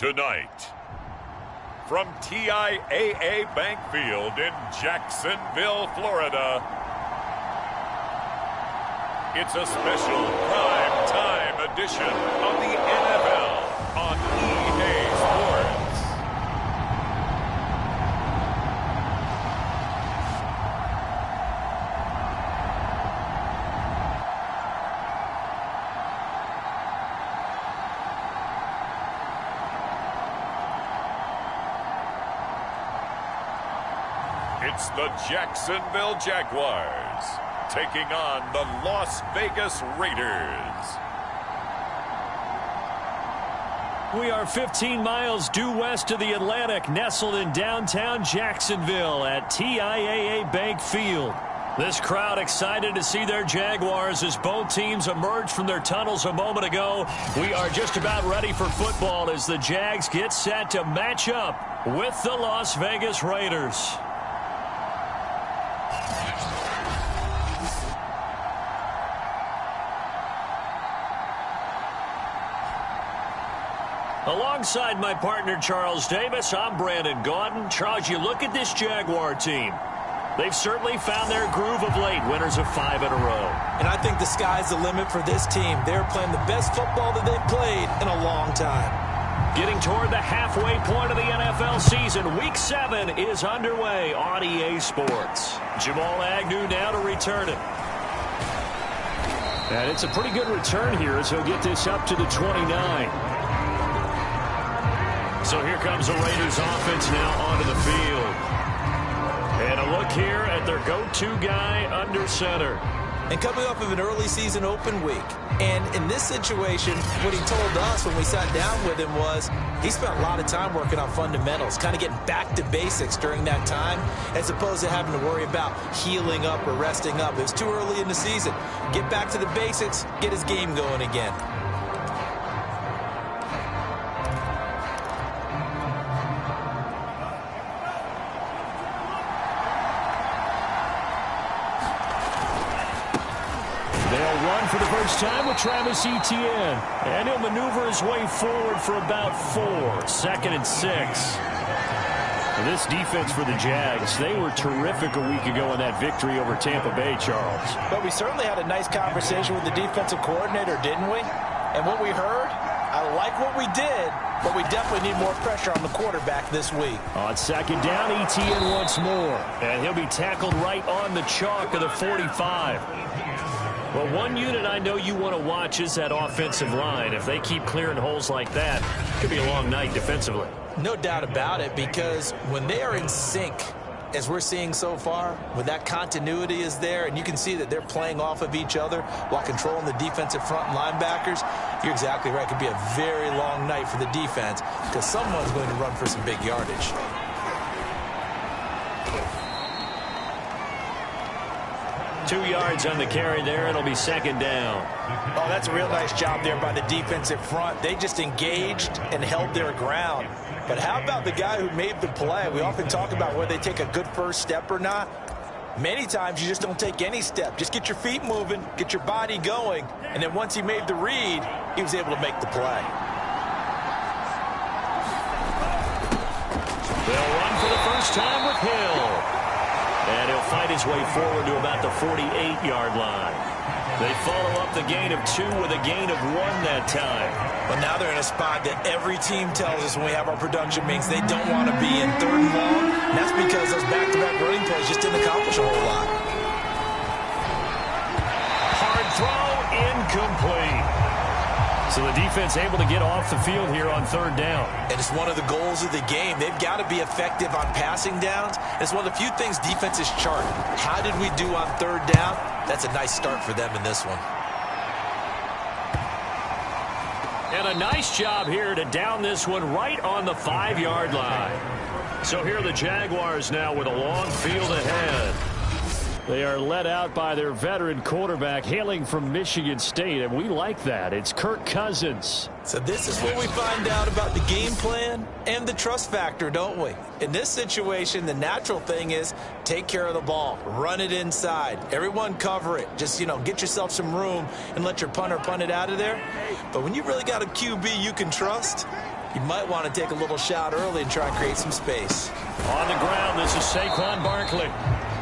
Tonight, from TIAA Bank Field in Jacksonville, Florida, it's a special prime time edition of the NFL on EA Sports. It's the Jacksonville Jaguars taking on the Las Vegas Raiders. We are 15 miles due west of the Atlantic, nestled in downtown Jacksonville at TIAA Bank Field. This crowd excited to see their Jaguars as both teams emerged from their tunnels a moment ago. We are just about ready for football as the Jags get set to match up with the Las Vegas Raiders. Alongside my partner, Charles Davis, I'm Brandon Gaudin. Charles, you look at this Jaguar team. They've certainly found their groove of late, winners of 5 in a row. And I think the sky's the limit for this team. They're playing the best football that they've played in a long time. Getting toward the halfway point of the NFL season, Week 7 is underway on EA Sports. Jamal Agnew now to return it. And it's a pretty good return here as he'll get this up to the 29. So here comes the Raiders offense now onto the field. And a look here at their go-to guy under center. And coming off of an early season open week. And in this situation, what he told us when we sat down with him was he spent a lot of time working on fundamentals, kind of getting back to basics during that time, as opposed to having to worry about healing up or resting up. It was too early in the season. Get back to the basics, get his game going again. For the first time with Travis Etienne. And he'll maneuver his way forward for about 4. 2nd and 6. This defense for the Jags, they were terrific a week ago in that victory over Tampa Bay, Charles. But we certainly had a nice conversation with the defensive coordinator, didn't we? And what we heard, I like what we did, but we definitely need more pressure on the quarterback this week. On 2nd down, Etienne once more. And he'll be tackled right on the chalk of the 45. Well, one unit I know you want to watch is that offensive line. If they keep clearing holes like that, it could be a long night defensively. No doubt about it, because when they are in sync, as we're seeing so far, when that continuity is there, and you can see that they're playing off of each other while controlling the defensive front linebackers, you're exactly right. It could be a very long night for the defense because someone's going to run for some big yardage. Two yards on the carry there. It'll be 2nd down. Oh, that's a real nice job there by the defensive front. They just engaged and held their ground. But how about the guy who made the play? We often talk about whether they take a good first step or not. Many times you just don't take any step. Just get your feet moving, get your body going, and then once he made the read, he was able to make the play. They'll run for the first time with Hill. And he'll fight his way forward to about the 48-yard line. They follow up the gain of 2 with a gain of 1 that time. But now they're in a spot that every team tells us when we have our production meetings they don't want to be in 3rd and long. And that's because those back-to-back running plays just didn't accomplish a whole lot. Hard throw, incomplete. So the defense able to get off the field here on 3rd down. And it's one of the goals of the game. They've got to be effective on passing downs. It's one of the few things defenses chart. How did we do on 3rd down? That's a nice start for them in this one. And a nice job here to down this one right on the 5-yard line. So here are the Jaguars now with a long field ahead. They are led out by their veteran quarterback hailing from Michigan State, and we like that. It's Kirk Cousins. So this is where we find out about the game plan and the trust factor, don't we? In this situation, the natural thing is take care of the ball, run it inside. Everyone cover it. Just, get yourself some room and let your punter punt it out of there. But when you really got a QB you can trust, you might want to take a little shot early and try and create some space. On the ground, this is Saquon Barkley.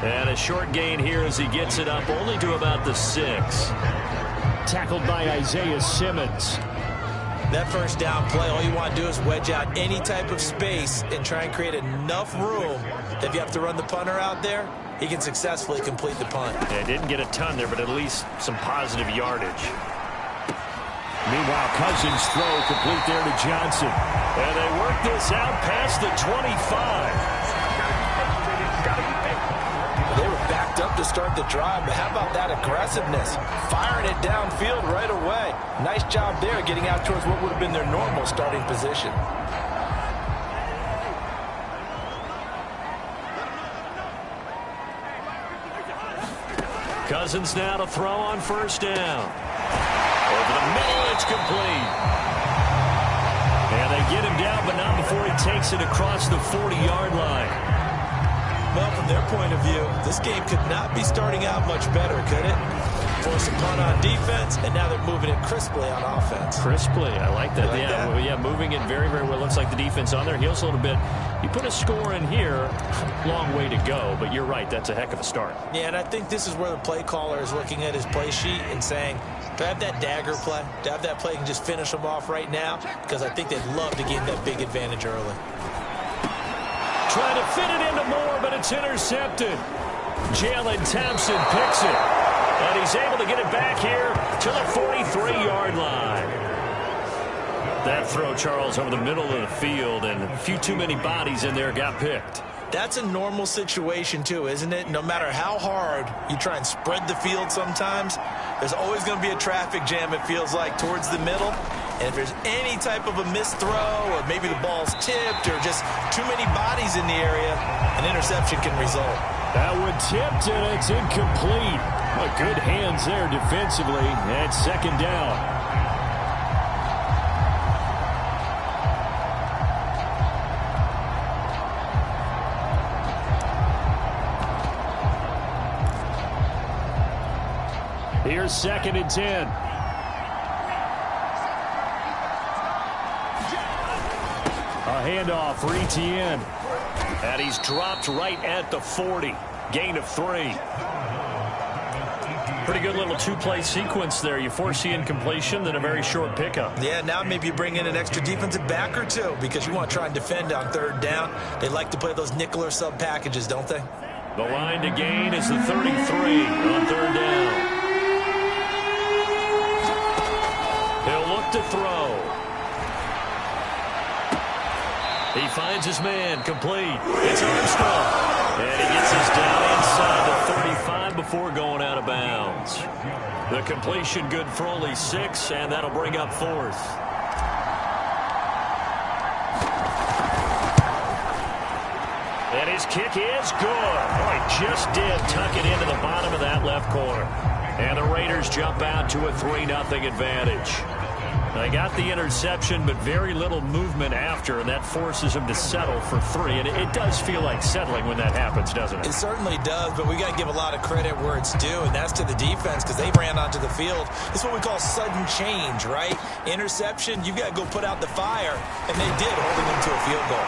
And a short gain here as he gets it up only to about the 6. Tackled by Isaiah Simmons. That first down play, all you want to do is wedge out any type of space and try and create enough room that if you have to run the punter out there, he can successfully complete the punt. Yeah, didn't get a ton there, but at least some positive yardage. Meanwhile, Cousins throw complete there to Johnson. And they work this out past the 25. They were backed up to start the drive, but how about that aggressiveness? Firing it downfield right away. Nice job there getting out towards what would have been their normal starting position. Cousins now to throw on first down. Over the middle, it's complete. And they get him down, but not before he takes it across the 40-yard line. Well, from their point of view, this game could not be starting out much better, could it? Force a punt on defense, and now they're moving it crisply on offense. Crisply, I like that. Like that? Well, yeah, moving it very, very well. Looks like the defense on their heels a little bit. You put a score in here, long way to go, but you're right, that's a heck of a start. Yeah, and I think this is where the play caller is looking at his play sheet and saying, do I have that dagger play? Do I have that play and just finish them off right now? Because I think they'd love to gain that big advantage early. Trying to fit it into Moore, but it's intercepted. Jalen Thompson picks it. And he's able to get it back here to the 43-yard line. That throw, Charles, over the middle of the field, and a few too many bodies in there got picked. That's a normal situation, too, isn't it? No matter how hard you try and spread the field sometimes, there's always going to be a traffic jam, it feels like, towards the middle. And if there's any type of a missed throw or maybe the ball's tipped or just too many bodies in the area, an interception can result. That one tipped, and it's incomplete. Well, good hands there defensively. And second down. Here's 2nd and 10. A handoff for Etienne. And he's dropped right at the 40. Gain of 3. Pretty good little two-play sequence there. You force the incompletion, then a very short pickup. Yeah, now maybe you bring in an extra defensive back or two because you want to try and defend on 3rd down. They like to play those nickel or sub packages, don't they? The line to gain is the 33 on 3rd down. He'll look to throw. He finds his man, complete. It's Armstrong. And he gets us down inside the 35 before going out of bounds. The completion good for only 6, and that'll bring up 4th. And his kick is good. Oh, he just did tuck it into the bottom of that left corner. And the Raiders jump out to a 3-0 advantage. They got the interception, but very little movement after, and that forces them to settle for 3. And it does feel like settling when that happens, doesn't it? It certainly does, but we got to give a lot of credit where it's due, and that's to the defense because they ran onto the field. It's what we call sudden change, right? Interception, you've got to go put out the fire, and they did, holding them to a field goal.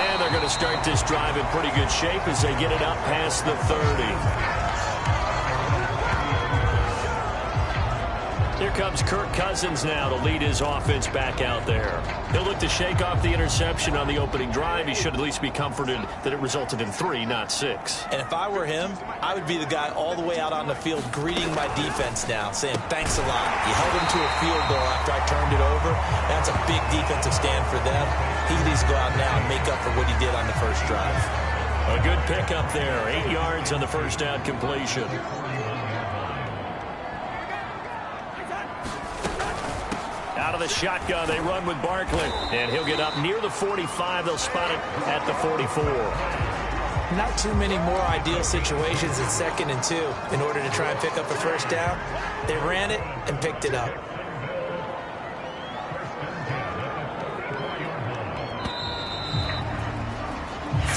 And they're going to start this drive in pretty good shape as they get it up past the 30. Here comes Kirk Cousins now to lead his offense back out there. He'll look to shake off the interception on the opening drive. He should at least be comforted that it resulted in 3, not 6. And if I were him, I would be the guy all the way out on the field greeting my defense now, saying thanks a lot. You held him to a field goal after I turned it over. That's a big defensive stand for them. He needs to go out now and make up for what he did on the first drive. A good pickup there. 8 yards on the first down completion. Out of the shotgun, they run with Barkley. And he'll get up near the 45. They'll spot it at the 44. Not too many more ideal situations at 2nd and 2 in order to try and pick up a first down. They ran it and picked it up.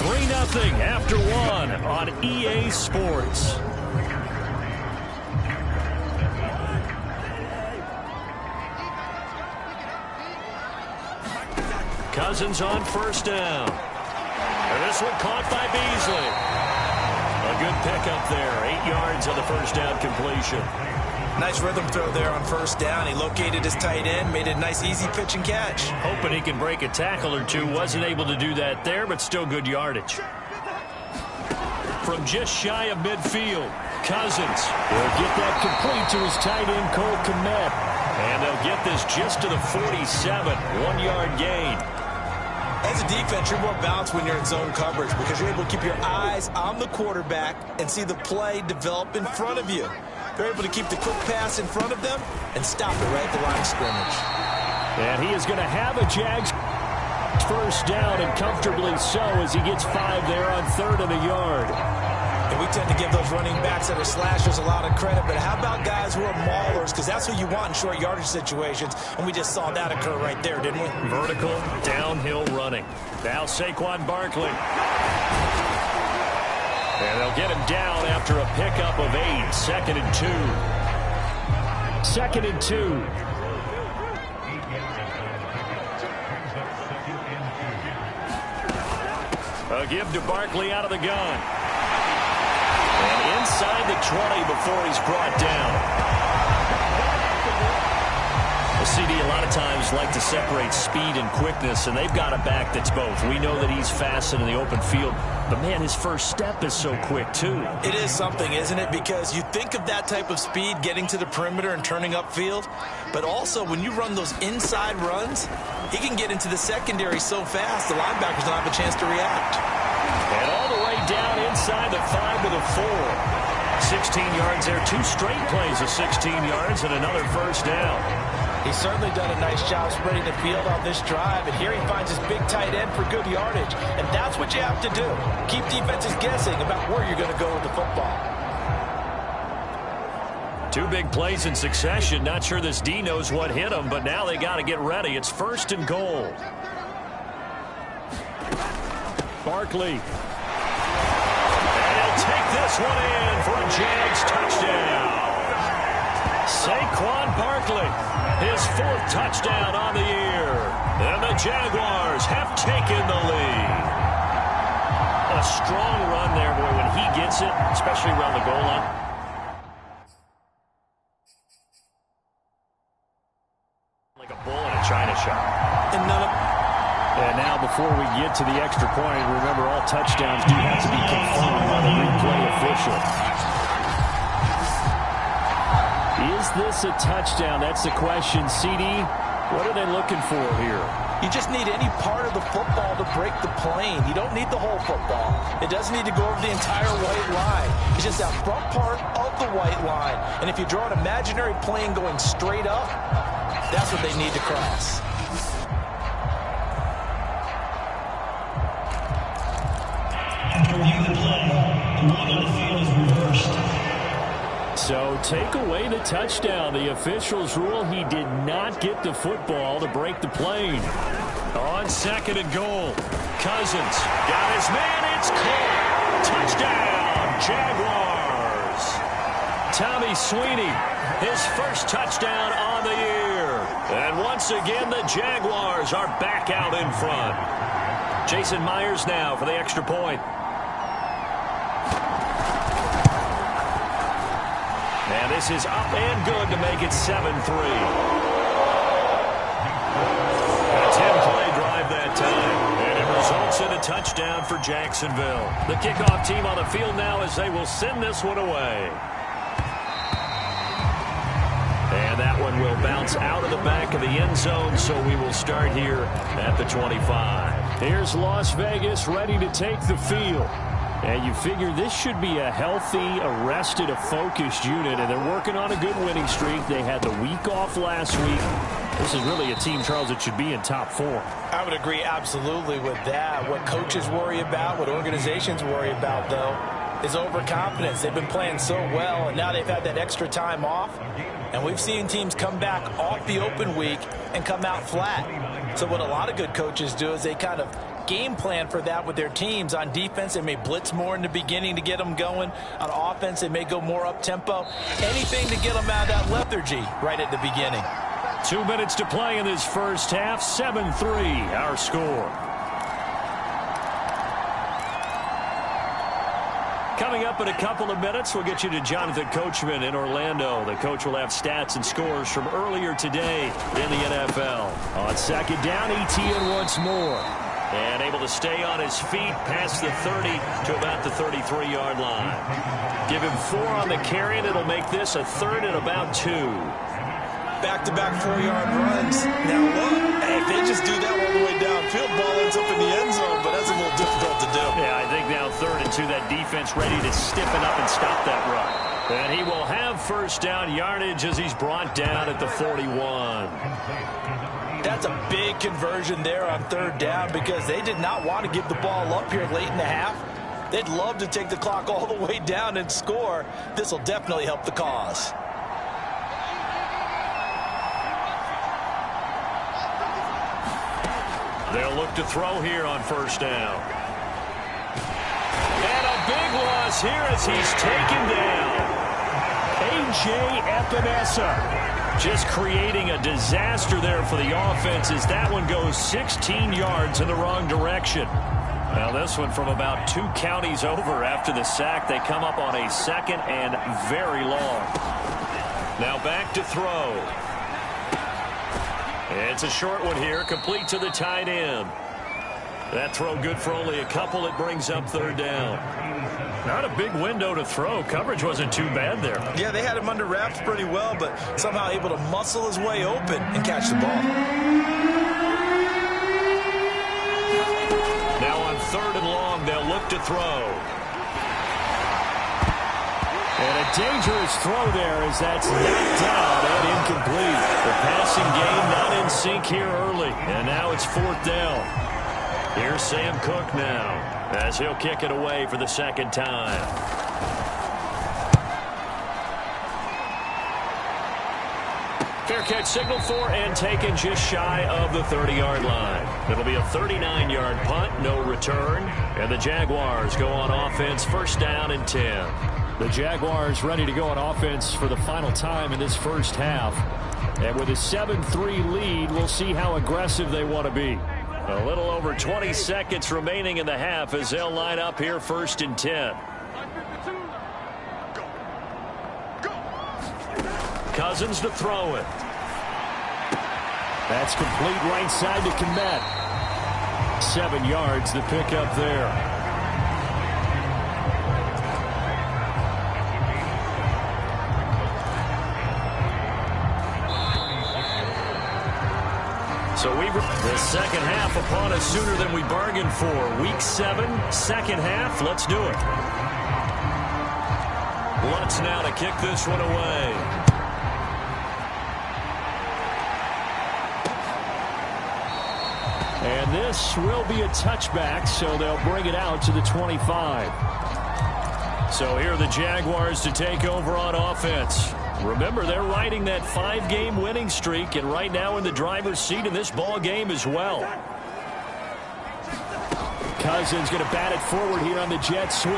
$3-0 after 1 on EA Sports. Cousins on first down. And this one caught by Beasley. A good pickup there. 8 yards on the first down completion. Nice rhythm throw there on first down. He located his tight end, made a nice easy pitch and catch. Hoping he can break a tackle or two. Wasn't able to do that there, but still good yardage. From just shy of midfield, Cousins will get that complete to his tight end, Cole Kmet. And they'll get this just to the 47. 1-yard gain. As a defense, you're more balanced when you're in zone coverage because you're able to keep your eyes on the quarterback and see the play develop in front of you. They're able to keep the quick pass in front of them and stop it right at the line of scrimmage. And he is going to have a Jags first down, and comfortably so, as he gets 5 there on 3rd and a yard. And we tend to give those running backs that are slashers a lot of credit, but how about guys who are maulers? Because that's who you want in short yardage situations, and we just saw that occur right there, didn't we? Vertical, downhill running. Now Saquon Barkley. And they'll get him down after a pickup of 8. 2nd and 2. 2nd and 2. A give to Barkley out of the gun. And inside the 20 before he's brought down. The CD a lot of times like to separate speed and quickness, and they've got a back that's both. We know that he's fast in the open field, but man, his first step is so quick too. It is something, isn't it? Because you think of that type of speed getting to the perimeter and turning upfield, but also when you run those inside runs, he can get into the secondary so fast the linebackers don't have a chance to react. And all the way down inside the 5 to the 4. 16 yards there. 2 straight plays of 16 yards and another first down. He's certainly done a nice job spreading the field on this drive, and here he finds his big tight end for good yardage. And that's what you have to do. Keep defenses guessing about where you're going to go with the football. 2 big plays in succession. Not sure this D knows what hit him, but now they got to get ready. It's 1st and goal. Barkley. And he'll take this one in for a Jags touchdown. Saquon Barkley, his 4th touchdown on the year. And the Jaguars have taken the lead. A strong run there, boy, when he gets it, especially around the goal line. Like a bull in a china shop. And now before we get to the extra point, remember all touchdowns do have to be confirmed by the replay official. Is this a touchdown? That's the question. CD, what are they looking for here? You just need any part of the football to break the plane. You don't need the whole football. It doesn't need to go over the entire white line. It's just that front part of the white line. And if you draw an imaginary plane going straight up, that's what they need to cross. After review the play, the one on the field is reversed. So take away the touchdown. The officials rule he did not get the football to break the plane. On 2nd and goal, Cousins got his man. It's caught. Touchdown, Jaguars. Tommy Sweeney, his 1st touchdown on the year. And once again, the Jaguars are back out in front. Jason Myers now for the extra point. And this is up and good to make it 7-3. A 10-play drive that time. And it results in a touchdown for Jacksonville. The kickoff team on the field now as they will send this one away. And that one will bounce out of the back of the end zone, so we will start here at the 25. Here's Las Vegas ready to take the field. And you figure this should be a healthy, arrested, a focused unit, and they're working on a good winning streak. They had the week off last week. This is really a team, Charles, that should be in top 4. I would agree absolutely with that. What coaches worry about, what organizations worry about, though, is overconfidence. They've been playing so well, and now they've had that extra time off. And we've seen teams come back off the open week and come out flat. So what a lot of good coaches do is they kind of game plan for that with their teams. On defense, they may blitz more in the beginning to get them going. On offense, they may go more up-tempo. Anything to get them out of that lethargy right at the beginning. 2 minutes to play in this first half. 7-3 our score. Coming up in a couple of minutes, we'll get you to Jonathan Coachman in Orlando. The coach will have stats and scores from earlier today in the NFL. On second down, Etienne once more. And able to stay on his feet past the 30 to about the 33-yard line. Give him 4 on the carry, and it'll make this a 3rd and about 2. Back-to-back 4-yard runs. Now look, hey, if they just do that all the way downfield, ball ends up in the end zone, but that's a little difficult to do. Yeah, I think now 3rd and 2, that defense ready to stiffen up and stop that run. And he will have first down yardage as he's brought down at the 41. That's a big conversion there on 3rd down because they did not want to give the ball up here late in the half. They'd love to take the clock all the way down and score. This will definitely help the cause. They'll look to throw here on first down. And a big loss here as he's taken down. A.J. Epinesa just creating a disaster there for the offense as that one goes 16 yards in the wrong direction. Now this one from about 2 counties over after the sack. They come up on a 2nd and very long. Now back to throw. It's a short one here, complete to the tight end. That throw good for only a couple. It brings up 3rd down. Not a big window to throw. Coverage wasn't too bad there. Yeah, they had him under wraps pretty well, but somehow able to muscle his way open and catch the ball. Now on 3rd and long, they'll look to throw. And a dangerous throw there as that's knocked down and incomplete. The passing game not in sync here early. And now it's 4th down. Here's Sam Cook now as he'll kick it away for the 2nd time. Fair catch signal for and taken just shy of the 30-yard line. It'll be a 39-yard punt, no return. And the Jaguars go on offense, 1st down and 10. The Jaguars ready to go on offense for the final time in this first half. And with a 7-3 lead, we'll see how aggressive they want to be. A little over 20 seconds remaining in the half as they'll line up here 1st and 10. Cousins to throw it. That's complete right side to Kmet. 7 yards the pickup there. So the second half upon us sooner than we bargained for. Week 7, second half. Let's do it. Lutz now to kick this one away. And this will be a touchback, so they'll bring it out to the 25. So here are the Jaguars to take over on offense. Remember, they're riding that 5-game winning streak, and right now in the driver's seat in this ball game as well. Cousins going to bat it forward here on the jet sweep.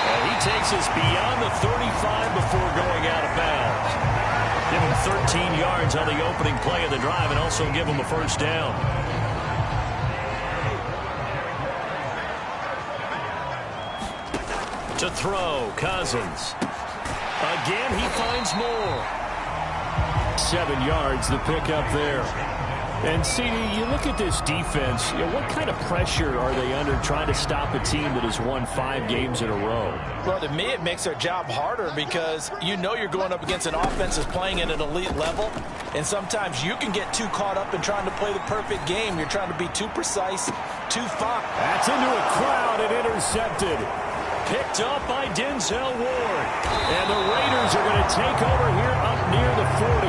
And he takes us beyond the 35 before going out of bounds. Give him 13 yards on the opening play of the drive and also give him a 1st down. To throw, Cousins. Again, he finds more. 7 yards, the pickup there. And, CD, you look at this defense, what kind of pressure are they under trying to stop a team that has won 5 games in a row? Well, to me, it makes their job harder because you know you're going up against an offense that's playing at an elite level, and sometimes you can get too caught up in trying to play the perfect game. You're trying to be too precise, too fast. That's into a crowd and intercepted. Picked up by Denzel Ward. And the Raiders are going to take over here up near the 40.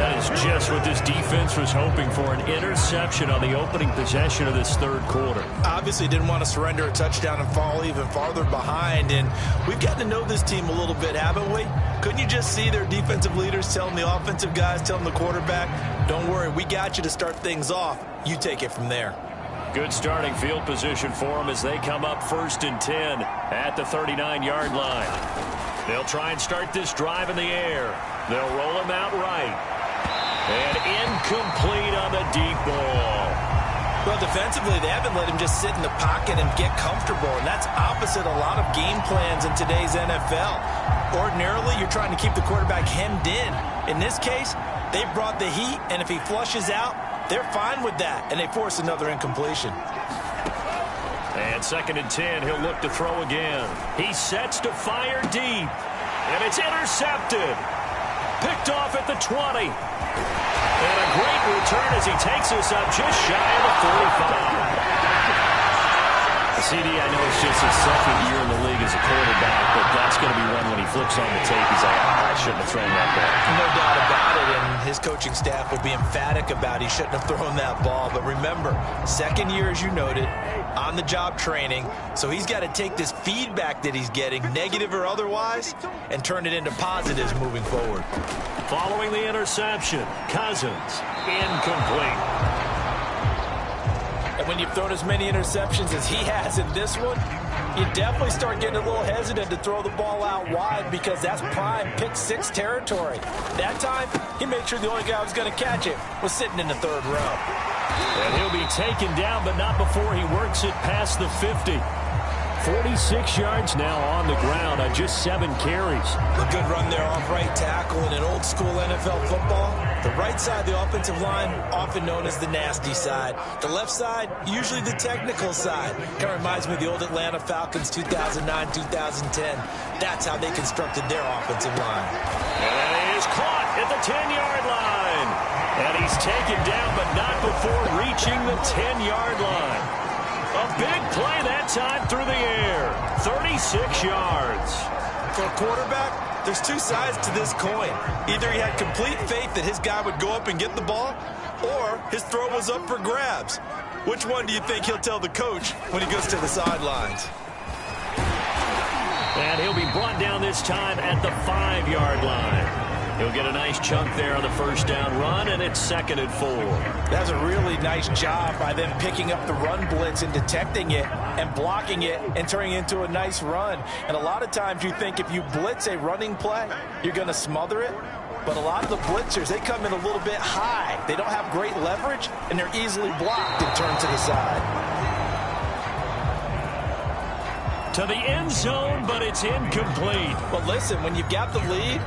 That is just what this defense was hoping for, an interception on the opening possession of this 3rd quarter. Obviously didn't want to surrender a touchdown and fall even farther behind, and we've gotten to know this team a little bit, haven't we? Couldn't you just see their defensive leaders telling the offensive guys, telling the quarterback, don't worry, we got you to start things off. You take it from there. Good starting field position for them as they come up 1st and 10 at the 39-yard line. They'll try and start this drive in the air. They'll roll him out right. And incomplete on the deep ball. Well, defensively, they haven't let him just sit in the pocket and get comfortable, and that's opposite a lot of game plans in today's NFL. Ordinarily, you're trying to keep the quarterback hemmed in. In this case, they brought the heat, and if he flushes out, they're fine with that, and they force another incompletion. And 2nd and 10, he'll look to throw again. He sets to fire deep, and it's intercepted. Picked off at the 20. And a great return as he takes us up just shy of the 45. CD, I know it's just his 2nd year in the league as a quarterback, but that's going to be one when he flips on the tape. He's like, I shouldn't have thrown that ball. No doubt about it, and his coaching staff will be emphatic about he shouldn't have thrown that ball. But remember, 2nd year, as you noted, on-the-job training, so he's got to take this feedback that he's getting, negative or otherwise, and turn it into positives moving forward. Following the interception, Cousins, incomplete. And when you've thrown as many interceptions as he has in this one, you definitely start getting a little hesitant to throw the ball out wide because that's prime pick 6 territory. That time, he made sure the only guy who was going to catch it was sitting in the 3rd row. And he'll be taken down, but not before he works it past the 50. 46 yards now on the ground on just 7 carries. A good run there off right tackle in an old-school NFL football. The right side of the offensive line, often known as the nasty side. The left side, usually the technical side. Kind of reminds me of the old Atlanta Falcons 2009-2010. That's how they constructed their offensive line. And he is caught at the 10-yard line. And he's taken down, but not before reaching the 10-yard line. A big play that time through the air. 36 yards. For a quarterback, there's 2 sides to this coin. Either he had complete faith that his guy would go up and get the ball, or his throw was up for grabs. Which one do you think he'll tell the coach when he goes to the sidelines? And he'll be brought down this time at the 5-yard line. He'll get a nice chunk there on the 1st down run, and it's 2nd and 4. That's a really nice job by them picking up the run blitz and detecting it and blocking it and turning it into a nice run. And a lot of times you think if you blitz a running play, you're going to smother it. But a lot of the blitzers, they come in a little bit high. They don't have great leverage, and they're easily blocked and turned to the side. To the end zone, but it's incomplete. Well, listen, when you've got the lead,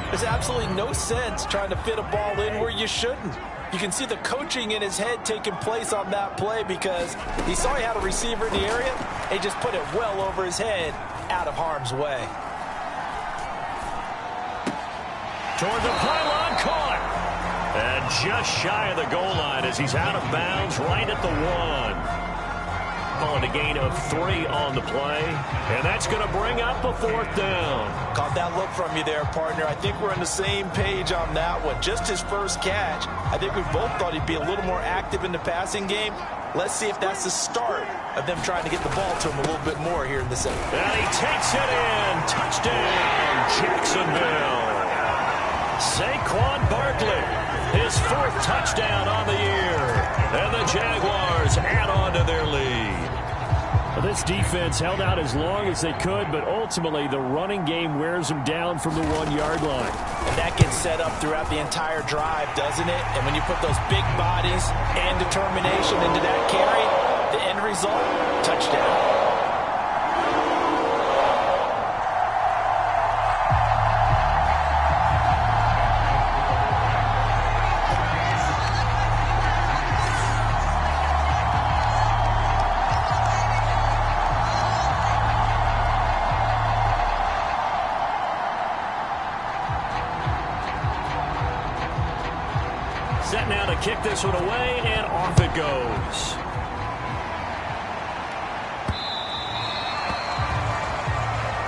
there's absolutely no sense trying to fit a ball in where you shouldn't. You can see the coaching in his head taking place on that play because he saw he had a receiver in the area, and he just put it well over his head out of harm's way. Toward the pylon, caught. And just shy of the goal line as he's out of bounds right at the 1. Calling a gain of 3 on the play, and that's going to bring up a 4th down. Caught that look from you there, partner. I think we're on the same page on that one. Just his first catch. I think we both thought he'd be a little more active in the passing game. Let's see if that's the start of them trying to get the ball to him a little bit more here in the 2nd. And he takes it in. Touchdown, Jacksonville. Saquon Barkley, his 4th touchdown on the year. And the Jaguars add on to their lead. Well, this defense held out as long as they could, but ultimately the running game wears them down from the 1-yard line. And that gets set up throughout the entire drive, doesn't it? And when you put those big bodies and determination into that carry, the end result, touchdown. Set now to kick this one away, and off it goes.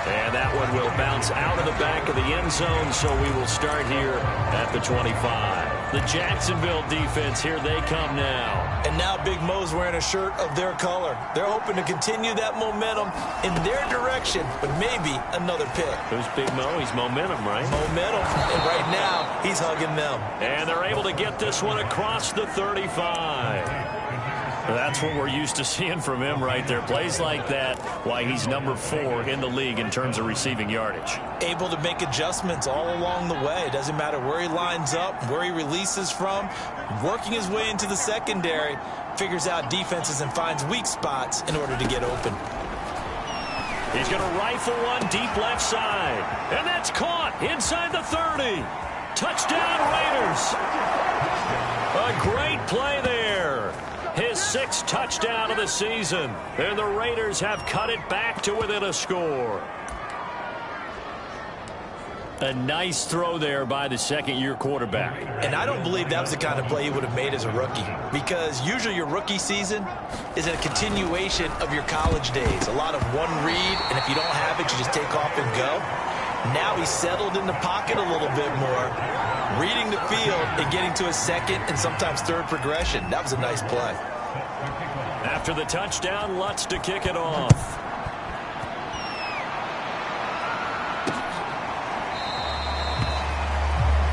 And that one will bounce out of the back of the end zone, so we will start here at the 25. The Jacksonville defense, here they come now. And now Big Mo's wearing a shirt of their color. They're hoping to continue that momentum in their direction, but maybe another pick. Who's Big Mo? He's momentum, right? Momentum, and right now he's hugging them. And they're able to get this one across the 35. That's what we're used to seeing from him right there. Plays like that, why he's number 4 in the league in terms of receiving yardage. Able to make adjustments all along the way. It doesn't matter where he lines up, where he releases from. Working his way into the secondary, figures out defenses and finds weak spots in order to get open. He's going to rifle one deep left side. And that's caught inside the 30. Touchdown, Raiders. A great play there. His 6th touchdown of the season. And the Raiders have cut it back to within a score. A nice throw there by the second-year quarterback. And I don't believe that was the kind of play he would have made as a rookie, because usually your rookie season is a continuation of your college days. A lot of one read, and if you don't have it, you just take off and go. Now he's settled in the pocket a little bit more, reading the field and getting to a second and sometimes third progression. That was a nice play. After the touchdown, Lutz to kick it off.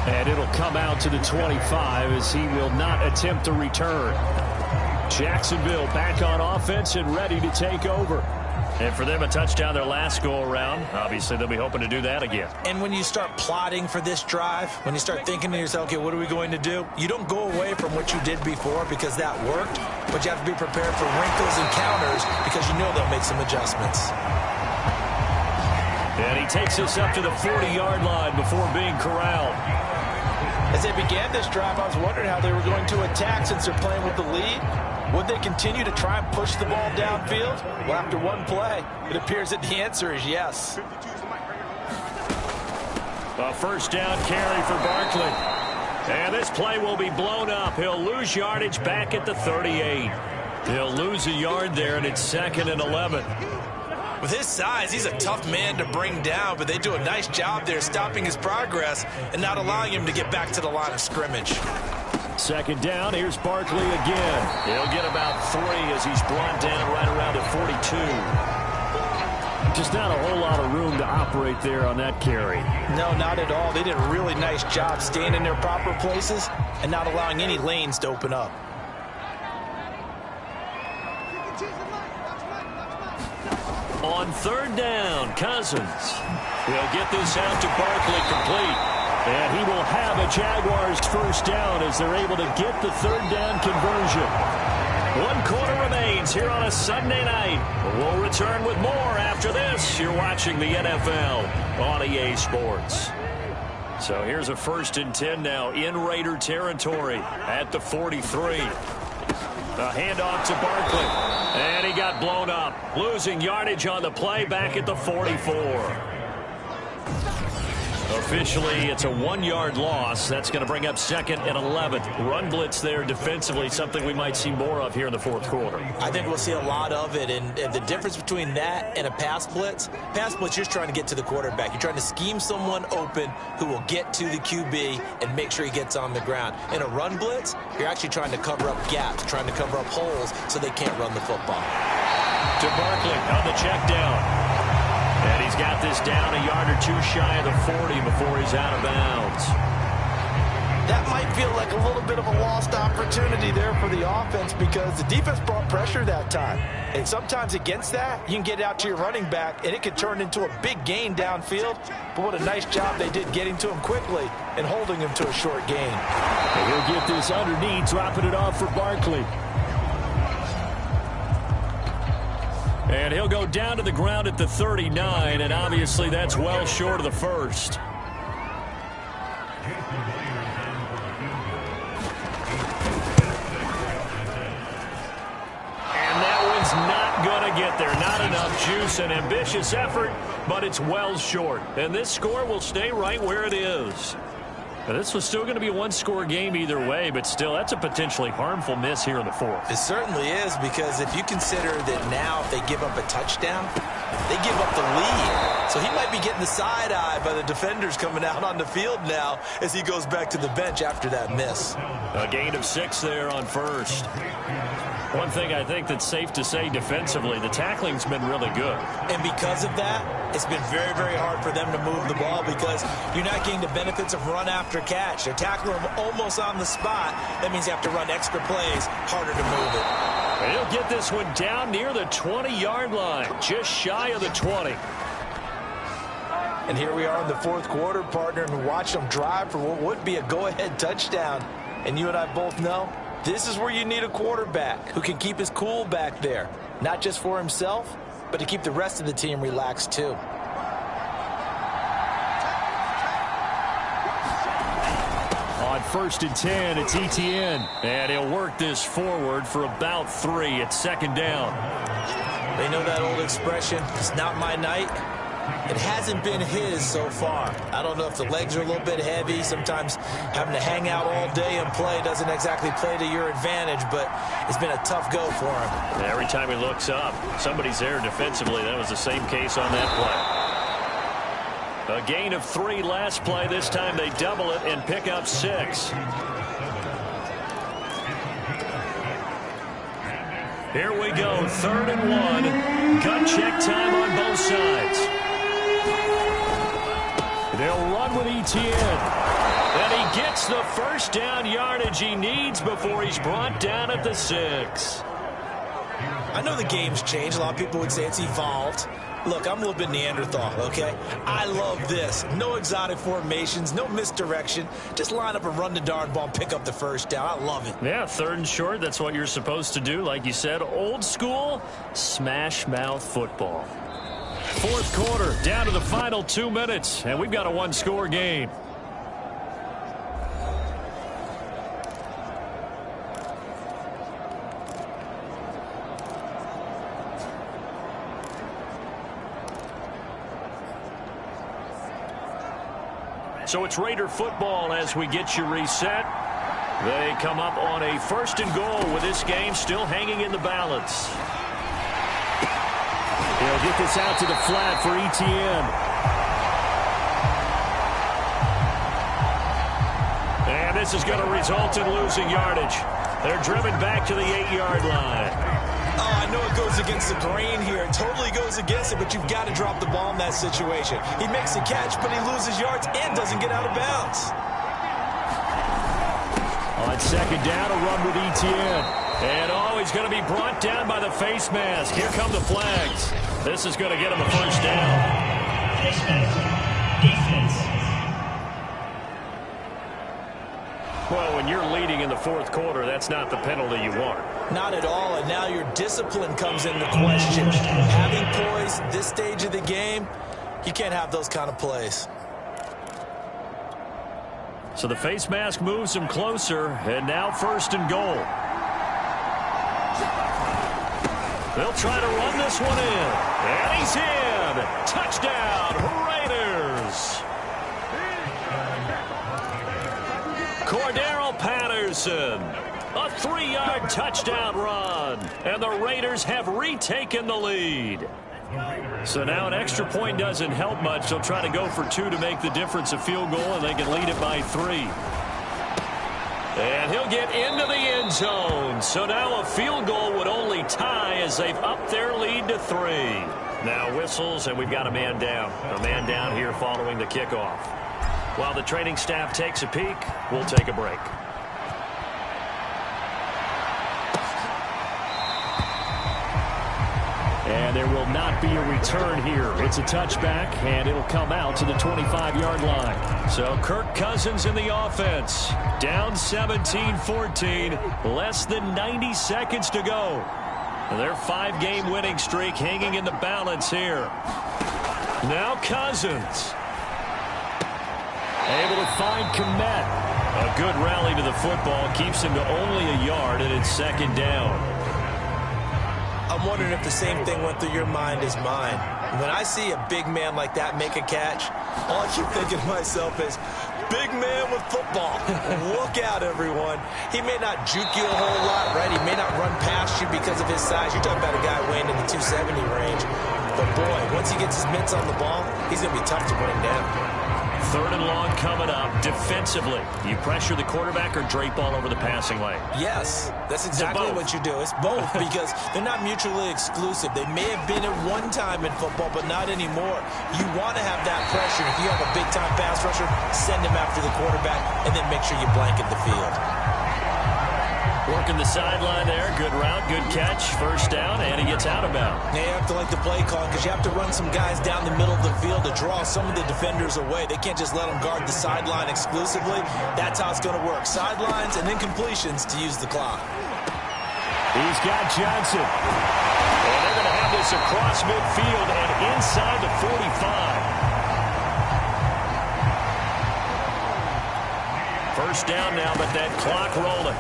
And it'll come out to the 25 as he will not attempt to return. Jacksonville back on offense and ready to take over. And for them, a touchdown their last go-around. Obviously, they'll be hoping to do that again. And when you start plotting for this drive, when you start thinking to yourself, okay, what are we going to do? You don't go away from what you did before because that worked, but you have to be prepared for wrinkles and counters because you know they'll make some adjustments. And he takes us up to the 40-yard line before being corralled. As they began this drive, I was wondering how they were going to attack since they're playing with the lead. Would they continue to try and push the ball downfield? Well, after one play, it appears that the answer is yes. A first down carry for Barkley. And this play will be blown up. He'll lose yardage back at the 38. He'll lose a yard there, and it's 2nd and 11. With his size, he's a tough man to bring down, but they do a nice job there stopping his progress and not allowing him to get back to the line of scrimmage. 2nd down, here's Barkley again. He'll get about 3 as he's brought down right around the 42. Just not a whole lot of room to operate there on that carry. No, not at all. They did a really nice job staying in their proper places and not allowing any lanes to open up. On 3rd down, Cousins. He'll get this out to Barkley complete. And he will have a Jaguars first down as they're able to get the 3rd down conversion. 1 quarter remains here on a Sunday night. We'll return with more after this. You're watching the NFL on EA Sports. So here's a 1st and 10 now in Raider territory at the 43. A handoff to Barkley. And he got blown up. Losing yardage on the play back at the 44. Officially, it's a 1-yard loss. That's going to bring up 2nd and 11. Run blitz there defensively, something we might see more of here in the 4th quarter. I think we'll see a lot of it, and the difference between that and a pass blitz, you're just trying to get to the quarterback. You're trying to scheme someone open who will get to the QB and make sure he gets on the ground. In a run blitz, you're actually trying to cover up gaps, trying to cover up holes so they can't run the football. To Barkley on the check down. And he's got this down a yard or 2 shy of the 40 before he's out of bounds. That might feel like a little bit of a lost opportunity there for the offense because the defense brought pressure that time. And sometimes against that, you can get out to your running back, and it could turn into a big gain downfield. But what a nice job they did getting to him quickly and holding him to a short gain. And he'll get this underneath, dropping it off for Barkley. And he'll go down to the ground at the 39, and obviously that's well short of the first. And that one's not going to get there. Not enough juice, an ambitious effort, but it's well short. And this score will stay right where it is. Now, this was still going to be a 1-score game either way, but still, that's a potentially harmful miss here in the 4th. It certainly is, because if you consider that now if they give up a touchdown, they give up the lead. So he might be getting the side eye by the defenders coming out on the field now as he goes back to the bench after that miss. A gain of 6 there on first. One thing I think that's safe to say defensively, the tackling's been really good. And because of that, it's been very, very hard for them to move the ball because you're not getting the benefits of run after catch. They're tackling them almost on the spot. That means you have to run extra plays, harder to move it. He'll get this one down near the 20-yard line, just shy of the 20. And here we are in the fourth quarter, partner, and watch them drive for what would be a go-ahead touchdown. And you and I both know this is where you need a quarterback who can keep his cool back there, not just for himself, but to keep the rest of the team relaxed too. On 1st and 10, it's Etienne. And he'll work this forward for about 3 at 2nd down. They know that old expression, it's not my night. It hasn't been his so far. I don't know if the legs are a little bit heavy. Sometimes having to hang out all day and play doesn't exactly play to your advantage, but it's been a tough go for him. Every time he looks up, somebody's there defensively. That was the same case on that play. A gain of 3 last play. This time they double it and pick up 6. Here we go, 3rd and 1. Gut check time on both sides. They'll run with Etienne. And he gets the first down yardage he needs before he's brought down at the 6. I know the game's changed. A lot of people would say it's evolved. Look, I'm a little bit Neanderthal, okay? I love this. No exotic formations, no misdirection. Just line up and run the darn ball and pick up the first down. I love it. Yeah, 3rd and short, that's what you're supposed to do. Like you said, old school, smash mouth football. 4th quarter, down to the final 2 minutes, and we've got a 1-score game. So it's Raider football as we get you reset. They come up on a 1st and goal with this game still hanging in the balance. He'll get this out to the flat for Etienne. And this is going to result in losing yardage. They're driven back to the 8-yard line. Oh, I know it goes against the grain here. It totally goes against it, but you've got to drop the ball in that situation. He makes the catch, but he loses yards and doesn't get out of bounds. On 2nd down, a run with Etienne. And he's going to be brought down by the face mask. Here come the flags. This is going to get him a first down. Face mask. Defense. Well, when you're leading in the 4th quarter, that's not the penalty you want. Not at all, and now your discipline comes into question. Having poise this stage of the game, you can't have those kind of plays. So the face mask moves him closer, and now 1st and goal. They'll try to run this one in, and he's in. Touchdown, Raiders. Cordero Patterson, a 3-yard touchdown run, and the Raiders have retaken the lead. So now an extra point doesn't help much. They'll try to go for 2 to make the difference a field goal, and they can lead it by 3. And he'll get into the end zone. So now a field goal would only tie as they've upped their lead to 3. Now whistles, and we've got a man down. A man down here following the kickoff. While the training staff takes a peek, we'll take a break. And there will not be a return here. It's a touchback, and it'll come out to the 25-yard line. So Kirk Cousins in the offense. Down 17-14. Less than 90 seconds to go. Their 5-game winning streak hanging in the balance here. Now Cousins. Able to find Kmet. A good rally to the football. Keeps him to only a yard, and it's 2nd down. I'm wondering if the same thing went through your mind as mine. When I see a big man like that make a catch, all I keep thinking to myself is, big man with football. Look out, everyone. He may not juke you a whole lot, right? He may not run past you because of his size. You're talking about a guy weighing in the 270 range. But, boy, once he gets his mitts on the ball, he's going to be tough to bring down. 3rd and long coming up. Defensively, you pressure the quarterback or drape all over the passing lane? Yes, that's exactly what you do. It's both because they're not mutually exclusive. They may have been at one time in football, but not anymore. You want to have that pressure. If you have a big-time pass rusher, send him after the quarterback and then make sure you blanket the field. Working the sideline there. Good route, good catch. First down, and he gets out of bounds. Yeah, you have to like the play call because you have to run some guys down the middle of the field to draw some of the defenders away. They can't just let them guard the sideline exclusively. That's how it's going to work. Sidelines and then completions to use the clock. He's got Johnson. And they're going to have this across midfield and inside the 45. First down now, but that clock rolling.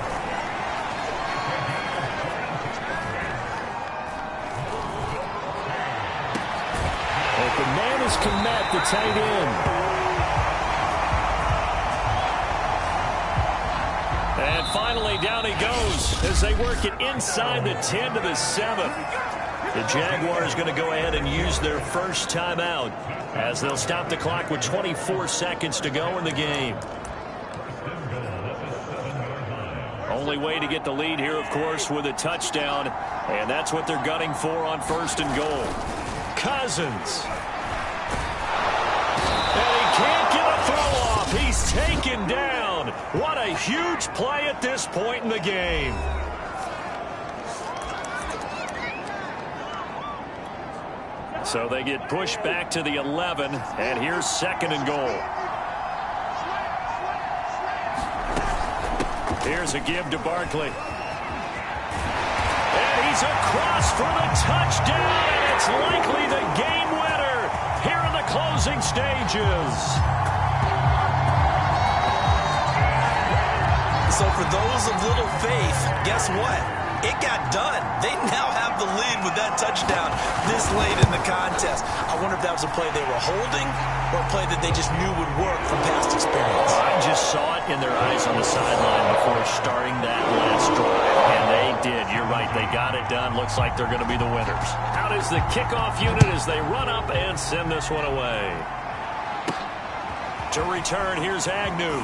Open man is Kmet, the tight end. And finally, down he goes as they work it inside the 10 to the 7. The Jaguars going to go ahead and use their first timeout as they'll stop the clock with 24 seconds to go in the game. Only way to get the lead here, of course, with a touchdown, and that's what they're gunning for on first and goal. Cousins. And he can't get a throw off. He's taken down. What a huge play at this point in the game. So they get pushed back to the 11, and here's second and goal. Here's a give to Barkley. And he's across for the touchdown, and it's likely the game winner here in the closing stages. So for those of little faith, guess what? It got done. They now have the lead with that touchdown this late in the contest. I wonder if that was a play they were holding or a play that they just knew would work from past experience. I just saw it in their eyes on the sideline before starting that last drive, and they did. You're right. They got it done. Looks like they're going to be the winners. Out is the kickoff unit as they run up and send this one away. To return, here's Agnew.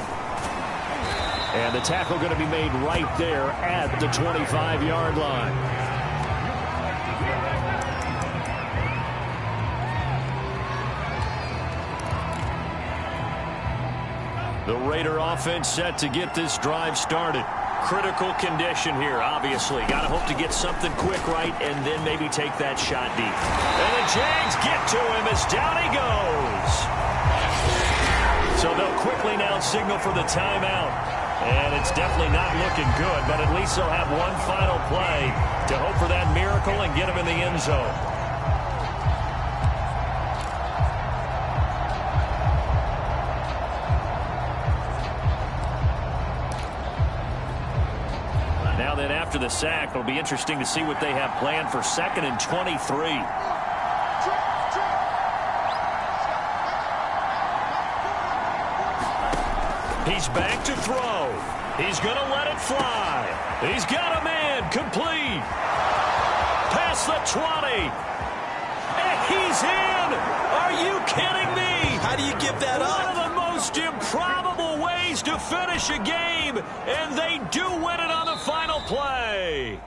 And the tackle going to be made right there at the 25-yard line. The Raider offense set to get this drive started. Critical condition here, obviously. Got to hope to get something quick right and then maybe take that shot deep. And the Jags get to him as down he goes. So they'll quickly now signal for the timeout. And it's definitely not looking good, but at least they'll have one final play to hope for that miracle and get him in the end zone. Now then, after the sack, it'll be interesting to see what they have planned for 2nd and 23. He's back to throw. He's going to let it fly. He's got a man complete. Past the 20. And he's in. Are you kidding me? How do you give that up? One of the most improbable ways to finish a game, and they do win it on the final play.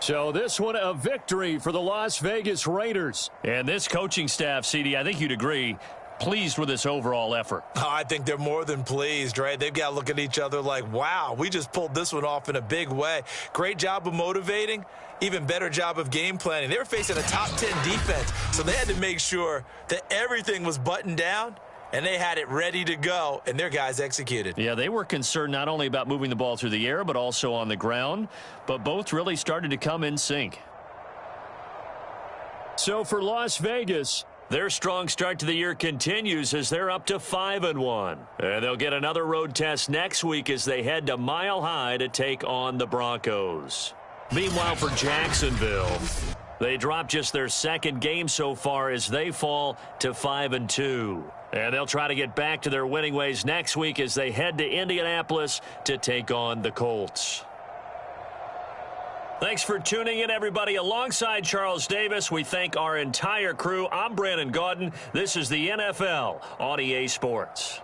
So this one a victory for the Las Vegas Raiders. And this coaching staff, CD, I think you'd agree, pleased with this overall effort. Oh, I think they're more than pleased, right? They've got to look at each other like, wow, we just pulled this one off in a big way. Great job of motivating, even better job of game planning. They were facing a top 10 defense, so they had to make sure that everything was buttoned down, and they had it ready to go, and their guys executed. Yeah, they were concerned not only about moving the ball through the air, but also on the ground, but both really started to come in sync. So for Las Vegas, their strong start to the year continues as they're up to 5-1. And they'll get another road test next week as they head to Mile High to take on the Broncos. Meanwhile, for Jacksonville, they dropped just their second game so far as they fall to 5-2. And they'll try to get back to their winning ways next week as they head to Indianapolis to take on the Colts. Thanks for tuning in, everybody. Alongside Charles Davis, we thank our entire crew. I'm Brandon Gaudin. This is the NFL on EA Sports.